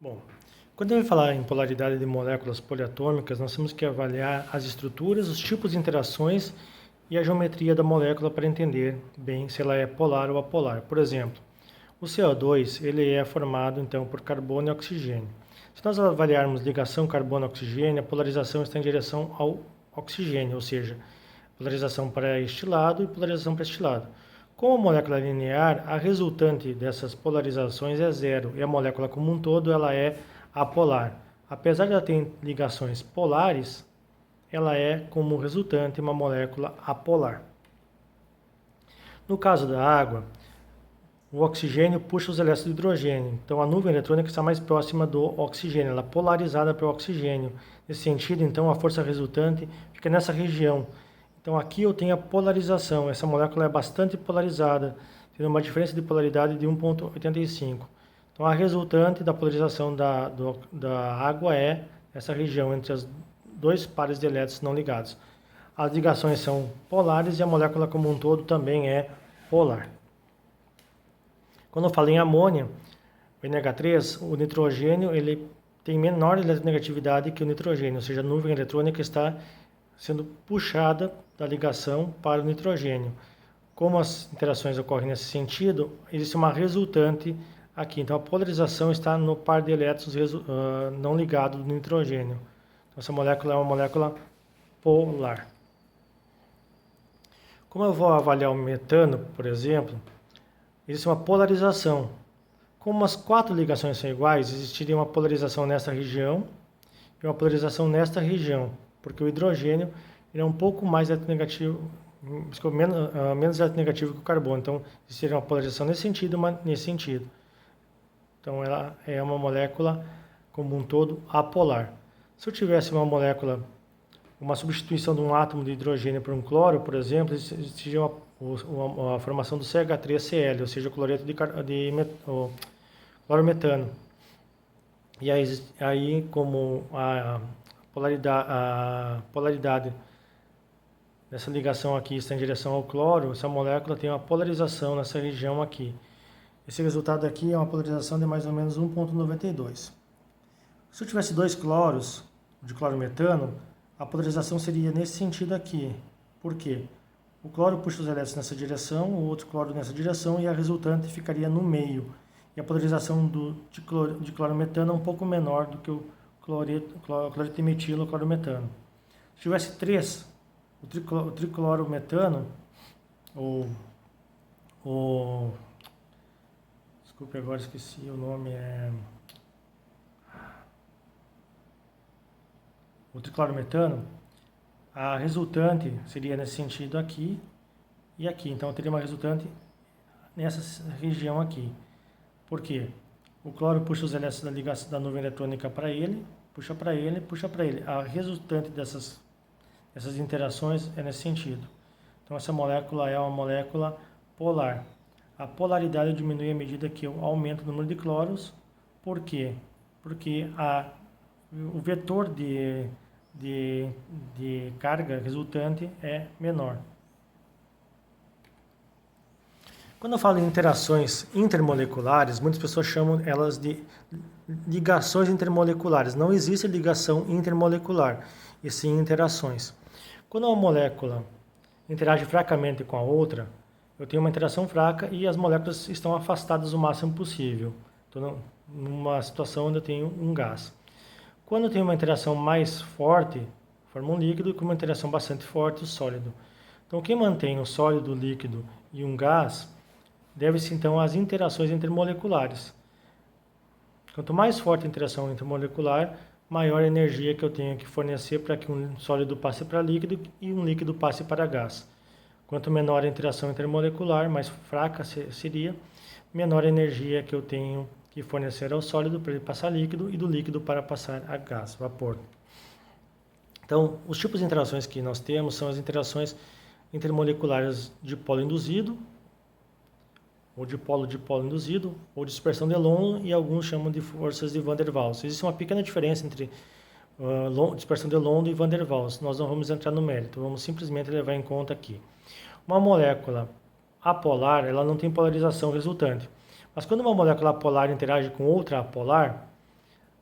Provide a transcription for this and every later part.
Bom, quando a gente vai falar em polaridade de moléculas poliatômicas, nós temos que avaliar as estruturas, os tipos de interações e a geometria da molécula para entender bem se ela é polar ou apolar. Por exemplo, o CO2 ele é formado então por carbono e oxigênio. Se nós avaliarmos ligação carbono-oxigênio, a polarização está em direção ao oxigênio, ou seja, polarização para este lado e polarização para este lado. Como a molécula é linear, a resultante dessas polarizações é zero e a molécula como um todo ela é apolar. Apesar de ela ter ligações polares, ela é como resultante uma molécula apolar. No caso da água, o oxigênio puxa os elétrons do hidrogênio, então a nuvem eletrônica está mais próxima do oxigênio, ela é polarizada para o oxigênio. Nesse sentido, então, a força resultante fica nessa região. Então aqui eu tenho a polarização, essa molécula é bastante polarizada, tendo uma diferença de polaridade de 1,85. Então a resultante da polarização da água é essa região entre as dois pares de elétrons não ligados. As ligações são polares e a molécula como um todo também é polar. Quando eu falo em amônia, o NH3, o nitrogênio ele tem menor eletronegatividade que o nitrogênio, ou seja, a nuvem eletrônica está sendo puxada da ligação para o nitrogênio. Como as interações ocorrem nesse sentido, existe uma resultante aqui. Então, a polarização está no par de elétrons não ligado do nitrogênio. Então, essa molécula é uma molécula polar. Como eu vou avaliar o metano, por exemplo, existe uma polarização. Como as quatro ligações são iguais, existiria uma polarização nessa região e uma polarização nesta região, porque o hidrogênio ele é um pouco mais eletronegativo, menos eletronegativo que o carbono. Então, existiria uma polarização nesse sentido, uma nesse sentido. Então, ela é uma molécula, como um todo, apolar. Se eu tivesse uma molécula, uma substituição de um átomo de hidrogênio por um cloro, por exemplo, existiria a formação do CH3Cl, ou seja, o cloreto o clorometano. E aí como a polaridade dessa ligação aqui está em direção ao cloro, essa molécula tem uma polarização nessa região aqui. Esse resultado aqui é uma polarização de mais ou menos 1,92. Se eu tivesse dois cloros de clorometano, a polarização seria nesse sentido aqui. Por quê? O cloro puxa os elétrons nessa direção, o outro cloro nessa direção e a resultante ficaria no meio. E a polarização de clorometano é um pouco menor do que o cloreto metilo clorometano. Se tivesse três, o triclorometano, desculpe, agora esqueci o nome, o triclorometano, a resultante seria nesse sentido aqui e aqui. Então eu teria uma resultante nessa região aqui. Por quê? O cloro puxa os elétrons da ligação da nuvem eletrônica para ele, puxa para ele, puxa para ele. A resultante dessas interações é nesse sentido. Então essa molécula é uma molécula polar. A polaridade diminui à medida que eu aumento o número de cloros. Por quê? Porque o vetor de carga resultante é menor. Quando eu falo em interações intermoleculares, muitas pessoas chamam elas de ligações intermoleculares. Não existe ligação intermolecular, e sim interações. Quando uma molécula interage fracamente com a outra, eu tenho uma interação fraca e as moléculas estão afastadas o máximo possível. Estou numa situação onde eu tenho um gás. Quando eu tenho uma interação mais forte, forma um líquido, e com uma interação bastante forte, o sólido. Então, o que mantém o sólido, o líquido e um gás deve-se então às interações intermoleculares. Quanto mais forte a interação intermolecular, maior a energia que eu tenho que fornecer para que um sólido passe para líquido e um líquido passe para gás. Quanto menor a interação intermolecular, mais fraca seria, menor a energia que eu tenho que fornecer ao sólido para ele passar líquido e do líquido para passar a gás, vapor. Então, os tipos de interações que nós temos são as interações intermoleculares de polo induzido, ou de polo induzido, ou dispersão de London, e alguns chamam de forças de Van der Waals. Existe uma pequena diferença entre dispersão de London e Van der Waals. Nós não vamos entrar no mérito, vamos simplesmente levar em conta aqui. Uma molécula apolar, ela não tem polarização resultante. Mas quando uma molécula apolar interage com outra apolar,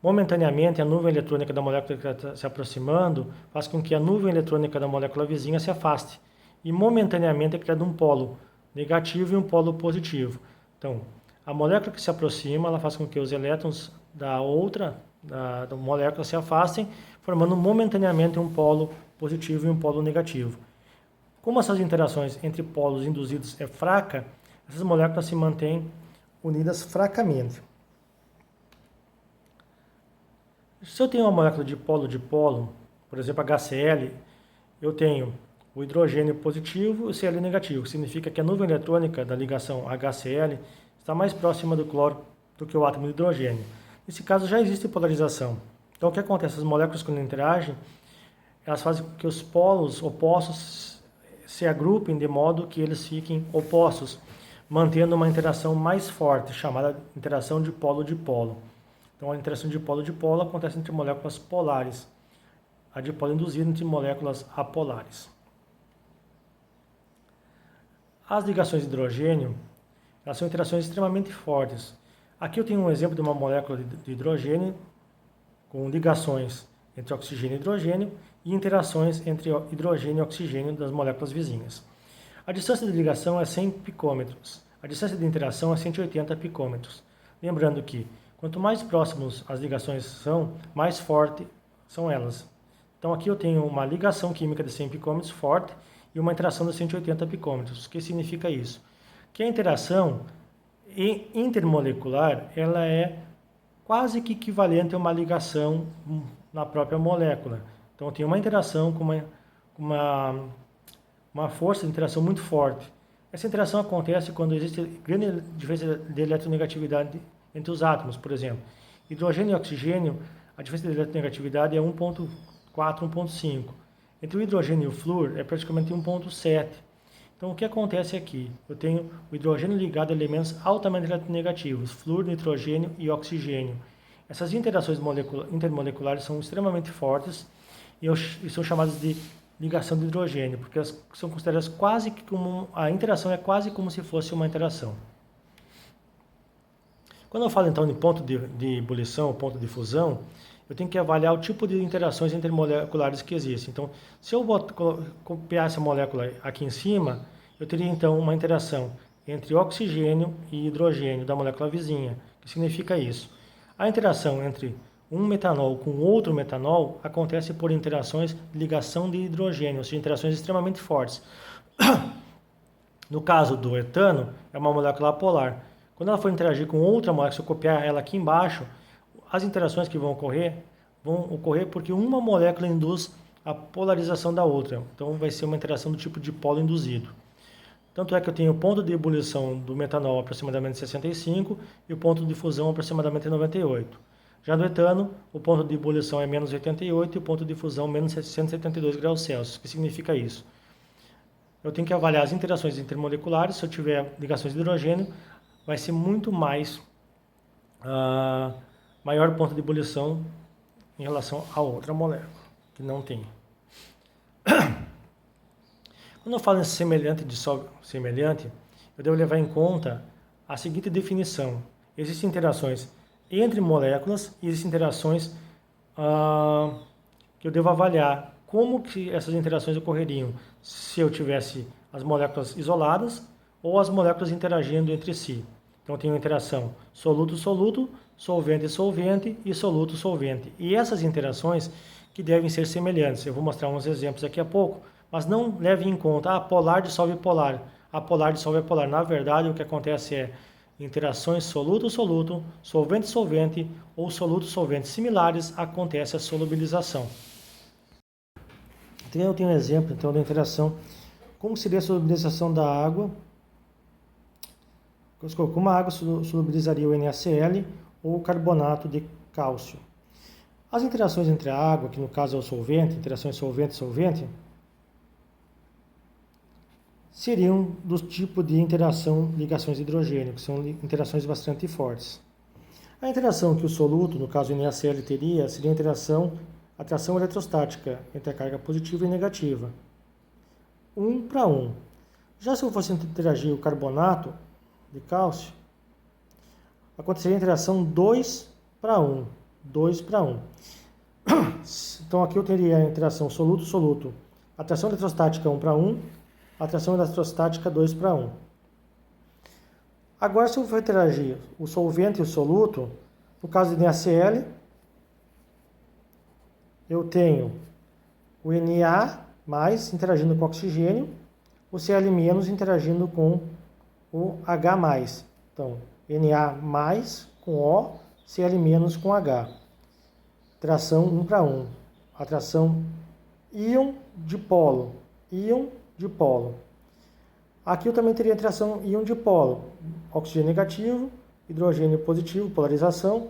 Momentaneamente, a nuvem eletrônica da molécula que está se aproximando faz com que a nuvem eletrônica da molécula vizinha se afaste. E momentaneamente é criado um polo negativo e um polo positivo. Então, a molécula que se aproxima, ela faz com que os elétrons da molécula se afastem, formando momentaneamente um polo positivo e um polo negativo. Como essas interações entre polos induzidos é fraca, essas moléculas se mantêm unidas fracamente. Se eu tenho uma molécula de polo, por exemplo, HCl, eu tenho o hidrogênio positivo e o Cl negativo, que significa que a nuvem eletrônica da ligação HCl está mais próxima do cloro do que o átomo de hidrogênio. Nesse caso já existe polarização. Então o que acontece? As moléculas quando interagem, elas fazem com que os polos opostos se agrupem de modo que eles fiquem opostos, mantendo uma interação mais forte, chamada interação de polo-dipolo. Então, a interação de polo-dipolo acontece entre moléculas polares, a dipolo induzida entre moléculas apolares. As ligações de hidrogênio, elas são interações extremamente fortes. Aqui eu tenho um exemplo de uma molécula de hidrogênio com ligações entre oxigênio e hidrogênio e interações entre hidrogênio e oxigênio das moléculas vizinhas. A distância de ligação é 100 picômetros. A distância de interação é 180 picômetros. Lembrando que quanto mais próximos as ligações são, mais fortes são elas. Então aqui eu tenho uma ligação química de 100 picômetros forte e uma interação de 180 picômetros. O que significa isso? Que a interação intermolecular ela é quase que equivalente a uma ligação na própria molécula. Então eu tenho uma interação com uma força de interação muito forte. Essa interação acontece quando existe grande diferença de eletronegatividade entre os átomos, por exemplo. Hidrogênio e oxigênio, a diferença de eletronegatividade é 1.4, 1.5. Entre o hidrogênio e o flúor é praticamente 1.7. Então o que acontece aqui? Eu tenho o hidrogênio ligado a elementos altamente eletronegativos, flúor, nitrogênio e oxigênio. Essas interações intermoleculares são extremamente fortes e são chamadas de ligação de hidrogênio, porque elas são consideradas quase que como a interação é quase como se fosse uma interação. Quando eu falo então de ponto de ebulição, ponto de fusão, eu tenho que avaliar o tipo de interações intermoleculares que existem. Então, se eu copiar essa molécula aqui em cima, eu teria então uma interação entre oxigênio e hidrogênio da molécula vizinha. O que significa isso? A interação entre um metanol com outro metanol acontece por interações de ligação de hidrogênio, ou seja, interações extremamente fortes. No caso do etano, é uma molécula apolar. Quando ela for interagir com outra molécula, se eu copiar ela aqui embaixo, as interações que vão ocorrer porque uma molécula induz a polarização da outra. Então vai ser uma interação do tipo de polo induzido. Tanto é que eu tenho o ponto de ebulição do metanol aproximadamente 65 e o ponto de fusão aproximadamente 98. Já no etano, o ponto de ebulição é menos 88 e o ponto de fusão menos 172 graus Celsius. O que significa isso? Eu tenho que avaliar as interações intermoleculares. Se eu tiver ligações de hidrogênio, vai ser muito mais maior o ponto de ebulição em relação a outra molécula, que não tem. Quando eu falo em semelhante, eu devo levar em conta a seguinte definição. Existem interações entre moléculas e existem interações que eu devo avaliar como que essas interações ocorreriam se eu tivesse as moléculas isoladas ou as moléculas interagindo entre si. Então, eu tenho interação soluto-soluto, solvente-solvente e soluto-solvente. E essas interações que devem ser semelhantes. Eu vou mostrar uns exemplos daqui a pouco, mas não leve em conta, polar dissolve polar, polar dissolve polar. Na verdade, o que acontece é interações soluto-soluto, solvente-solvente ou soluto-solvente similares, acontece a solubilização. Então, eu tenho um exemplo então, da interação. Como seria a solubilização da água? Como a água solubilizaria o NaCl ou o carbonato de cálcio? As interações entre a água, que no caso é o solvente, interações solvente-solvente, seriam do tipo de interação ligações de hidrogênio, que são interações bastante fortes. A interação que o soluto, no caso o NaCl, teria seria a atração eletrostática entre a carga positiva e negativa. 1 para 1. Já se eu fosse interagir o carbonato de cálcio, aconteceria a interação 2 para 1. 2 para 1. Então aqui eu teria a interação soluto-soluto, atração eletrostática 1 para 1, atração eletrostática 2 para 1. Agora, se eu for interagir o solvente e o soluto, no caso de NaCl, eu tenho o Na interagindo com o oxigênio, o Cl- interagindo com o H+. Então, Na com O, Cl- com H. Atração 1 para 1. Atração íon-dipolo. Íon-dipolo. Aqui eu também teria atração íon-dipolo. Oxigênio negativo, hidrogênio positivo, polarização.